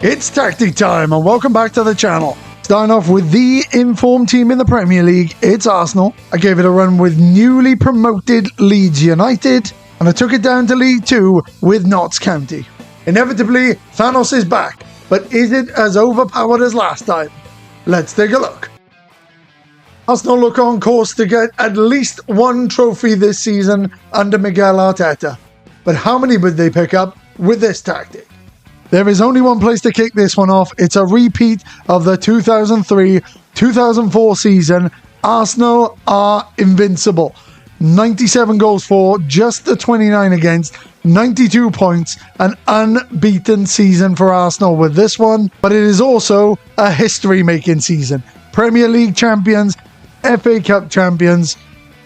It's tactic time and welcome back to the channel. Starting off with the informed team in the Premier League, it's Arsenal. I gave it a run with newly promoted Leeds United and I took it down to League 2 with Notts County. Inevitably, Thanos is back, but is it as overpowered as last time? Let's take a look. Arsenal look on course to get at least one trophy this season under Miguel Arteta. But how many would they pick up with this tactic? There is only one place to kick this one off. It's a repeat of the 2003-2004 season. Arsenal are invincible. 97 goals for, just the 29 against, 92 points, an unbeaten season for Arsenal with this one. But it is also a history-making season. Premier League champions, FA Cup champions,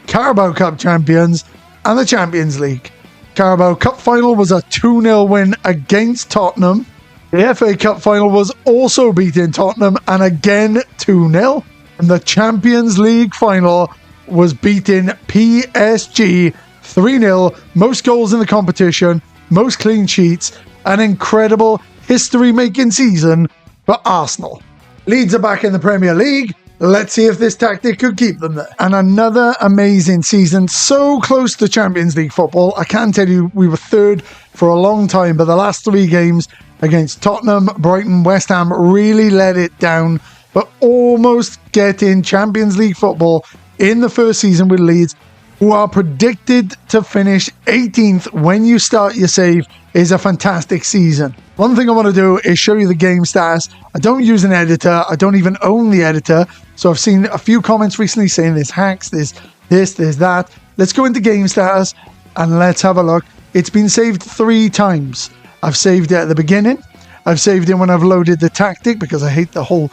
Carabao Cup champions, and the Champions League. Carabao Cup final was a 2-0 win against Tottenham. The FA Cup final was also beating Tottenham and again 2-0. And the Champions League final was beating PSG 3-0. Most goals in the competition, most clean sheets, an incredible history-making season for Arsenal. Leeds are back in the Premier League. Let's see if this tactic could keep them there. And another amazing season, so close to Champions League football. I can tell you we were third for a long time, but the last three games against Tottenham, Brighton, West Ham really let it down. But almost getting Champions League football in the first season with Leeds, who are predicted to finish 18th when you start your save, is a fantastic season. One thing I want to do is show you the game stats. I don't use an editor. I don't even own the editor. So I've seen a few comments recently saying there's hacks, there's this, there's that. Let's go into game status and let's have a look. It's been saved 3 times. I've saved it at the beginning. I've saved it when I've loaded the tactic because I hate the whole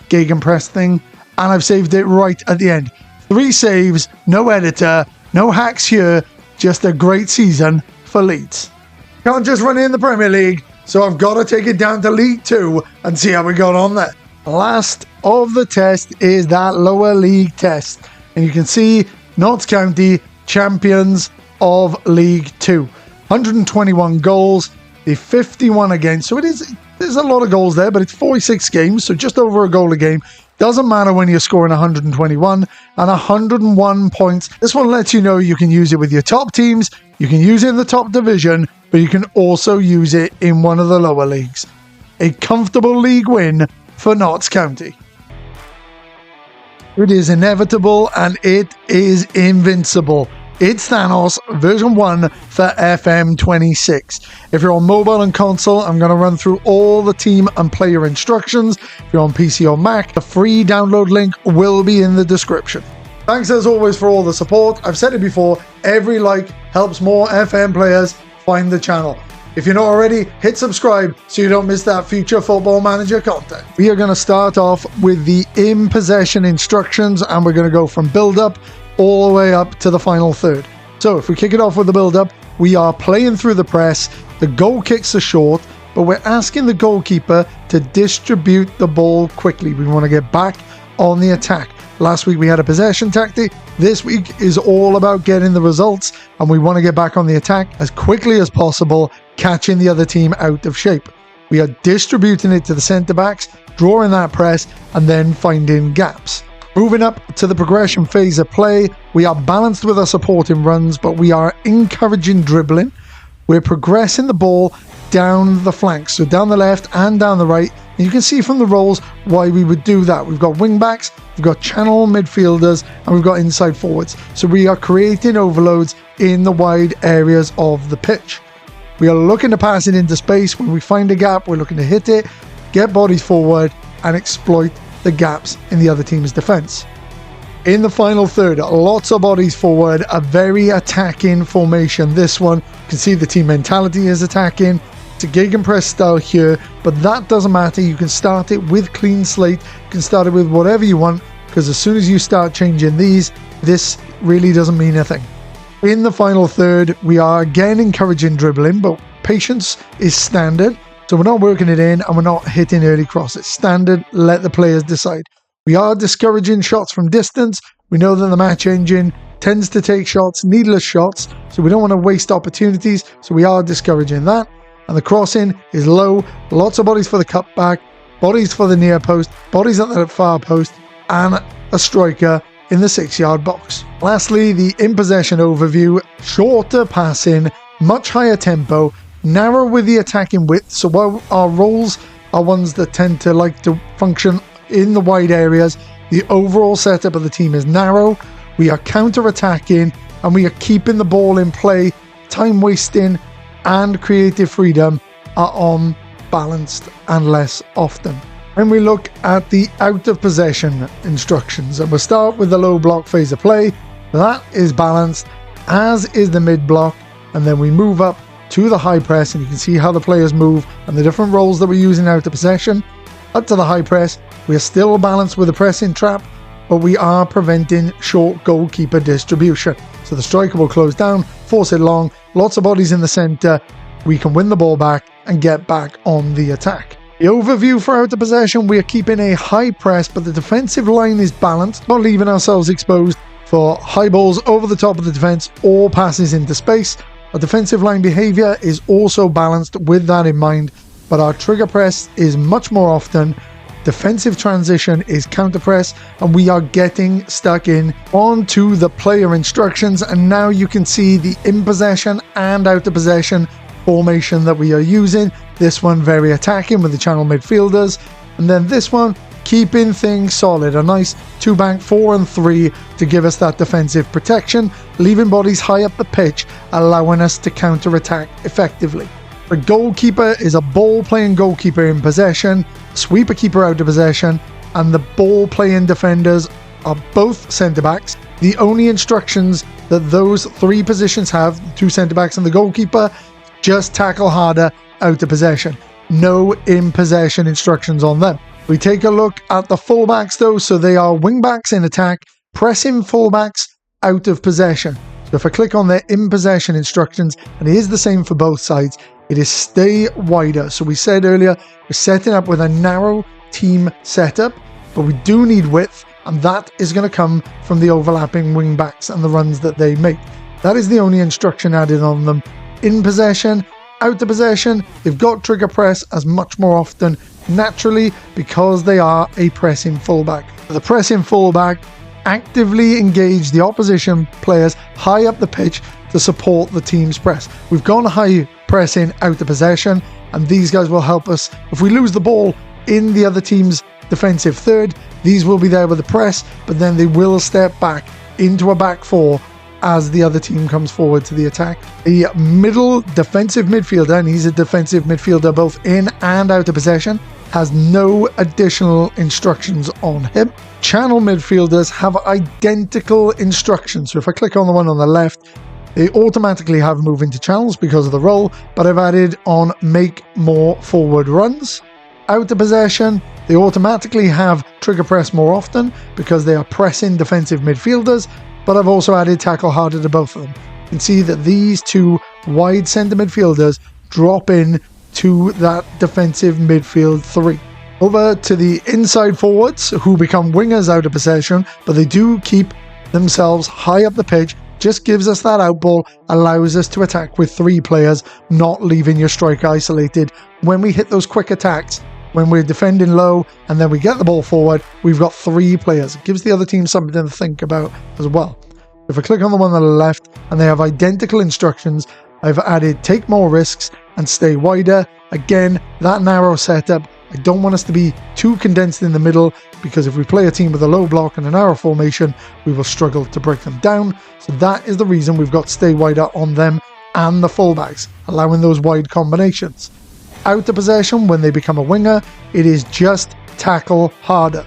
gegenpress thing. And I've saved it right at the end. 3 saves, no editor, no hacks here. Just a great season for Leeds. Can't just run in the Premier League, so I've got to take it down to League 2 and see how we got on there. Last of the test is that lower league test. And you can see Notts County, champions of League 2. 121 goals, the 51 against. So there's a lot of goals there, but it's 46 games, so just over a goal a game. Doesn't matter when you're scoring 121 and 101 points. This one lets you know you can use it with your top teams, you can use it in the top division, but you can also use it in one of the lower leagues. A comfortable league win for Notts County. It is inevitable and it is invincible. It's Thanos version 1 for FM26. If you're on mobile and console, I'm going to run through all the team and player instructions. If you're on PC or Mac, the free download link will be in the description. Thanks as always for all the support. I've said it before, every like helps more FM players find the channel. If you're not already, hit subscribe so you don't miss that future Football Manager content. We are going to start off with the in possession instructions and we're going to go from build up all the way up to the final third. So if we kick it off with the build-up, we are playing through the press, the goal kicks are short, but we're asking the goalkeeper to distribute the ball quickly. We want to get back on the attack. Last week we had a possession tactic. This week is all about getting the results, and we want to get back on the attack as quickly as possible, catching the other team out of shape. We are distributing it to the centre-backs, drawing that press, and then finding gaps. Moving up to the progression phase of play, we are balanced with our supporting runs, but we are encouraging dribbling. We're progressing the ball down the flanks, so down the left and down the right. And you can see from the roles why we would do that. We've got wing backs, we've got channel midfielders, and we've got inside forwards. So we are creating overloads in the wide areas of the pitch. We are looking to pass it into space. When we find a gap, we're looking to hit it, get bodies forward, and exploit the gaps in the other team's defense. In the final third, lots of bodies forward, a very attacking formation. This one, you can see the team mentality is attacking. It's a gegenpress style here, but that doesn't matter. You can start it with clean slate. You can start it with whatever you want, because as soon as you start changing these, this really doesn't mean a thing. In the final third, we are again encouraging dribbling, but patience is standard. So we're not working it in and we're not hitting early crosses. Standard, let the players decide. We are discouraging shots from distance. We know that the match engine tends to take shots, needless shots, so we don't want to waste opportunities, so we are discouraging that. and the crossing is low. Lots of bodies for the cutback, bodies for the near post, bodies at the far post, and a striker in the 6-yard box. Lastly, the in possession overview: shorter passing, much higher tempo, narrow with the attacking width. So while our roles are ones that tend to like to function in the wide areas, the overall setup of the team is narrow. We are counter-attacking and we are keeping the ball in play. Time wasting and creative freedom are on balanced and less often. When we look at the out of possession instructions, and we'll start with the low block phase of play, that is balanced, as is the mid block, and then we move up to the high press, and you can see how the players move and the different roles that we're using out of possession. Up to the high press, we are still balanced with the pressing trap, but we are preventing short goalkeeper distribution. So the striker will close down, force it long, lots of bodies in the centre, we can win the ball back and get back on the attack. The overview for out of possession: we are keeping a high press, but the defensive line is balanced, not leaving ourselves exposed for high balls over the top of the defence or passes into space. Our defensive line behaviour is also balanced with that in mind, but our trigger press is much more often. Defensive transition is counter press, and we are getting stuck in onto the player instructions. And now you can see the in possession and out of possession formation that we are using. This one very attacking with the channel midfielders, and then this one keeping things solid, a nice 2-back 4 and 3 to give us that defensive protection, leaving bodies high up the pitch, allowing us to counter-attack effectively. The goalkeeper is a ball-playing goalkeeper in possession, sweeper keeper out of possession, and the ball-playing defenders are both centre-backs. The only instructions that those three positions have, the two centre-backs and the goalkeeper, just tackle harder out of possession. No in possession instructions on them. We take a look at the fullbacks though, so they are wingbacks in attack, pressing fullbacks out of possession. So if I click on their in possession instructions, and it is the same for both sides, it is stay wider. So we said earlier, we're setting up with a narrow team setup, but we do need width, and that is going to come from the overlapping wingbacks and the runs that they make. That is the only instruction added on them. In possession, out of possession, they've got trigger press as much more often, naturally, because they are a pressing fullback. The pressing fullback actively engage the opposition players high up the pitch to support the team's press. We've gone high pressing out of possession, and these guys will help us. If we lose the ball in the other team's defensive third, these will be there with the press, but then they will step back into a back four as the other team comes forward to the attack. The middle defensive midfielder, and he's a defensive midfielder both in and out of possession, has no additional instructions on him. Channel midfielders have identical instructions. So if I click on the one on the left, they automatically have move into channels because of the role, but I've added on make more forward runs. Out of possession, they automatically have trigger press more often because they are pressing defensive midfielders, but I've also added tackle harder to both of them. You can see that these two wide centre midfielders drop in to that defensive midfield three. Over to the inside forwards, who become wingers out of possession, but they do keep themselves high up the pitch. Just gives us that out ball, allows us to attack with three players, not leaving your striker isolated. When we hit those quick attacks, when we're defending low and then we get the ball forward, we've got three players. It gives the other team something to think about as well. If I click on the one on the left and they have identical instructions, I've added take more risks and stay wider. Again, that narrow setup. I don't want us to be too condensed in the middle, because if we play a team with a low block and a narrow formation, we will struggle to break them down. So that is the reason we've got stay wider on them and the fullbacks, allowing those wide combinations. Out of possession, when they become a winger, it is just tackle harder.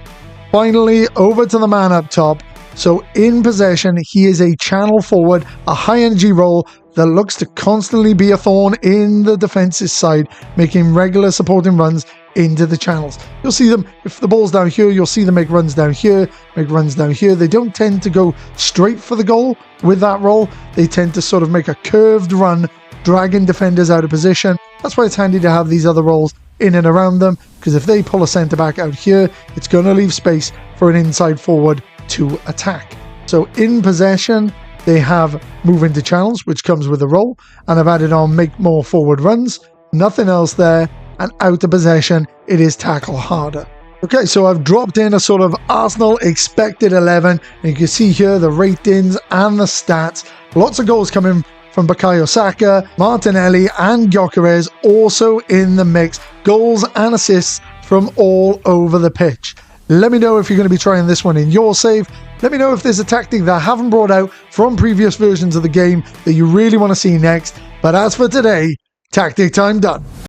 Finally, over to the man up top. So in possession, he is a channel forward, a high energy role that looks to constantly be a thorn in the defense's side, making regular supporting runs into the channels. You'll see them, if the ball's down here, you'll see them make runs down here, make runs down here. They don't tend to go straight for the goal with that role. They tend to sort of make a curved run, dragging defenders out of position. That's why it's handy to have these other roles in and around them, because if they pull a centre back out here, it's going to leave space for an inside forward to attack. So in possession, they have move into channels, which comes with a role, and I've added on make more forward runs. nothing else there, and out of possession, it is tackle harder. Okay, so I've dropped in a sort of Arsenal expected 11, and you can see here the ratings and the stats. Lots of goals coming from Bukayo Saka, Martinelli and Gyökeres also in the mix. Goals and assists from all over the pitch. Let me know if you're going to be trying this one in your save. Let me know if there's a tactic that I haven't brought out from previous versions of the game that you really want to see next. But as for today, tactic time done.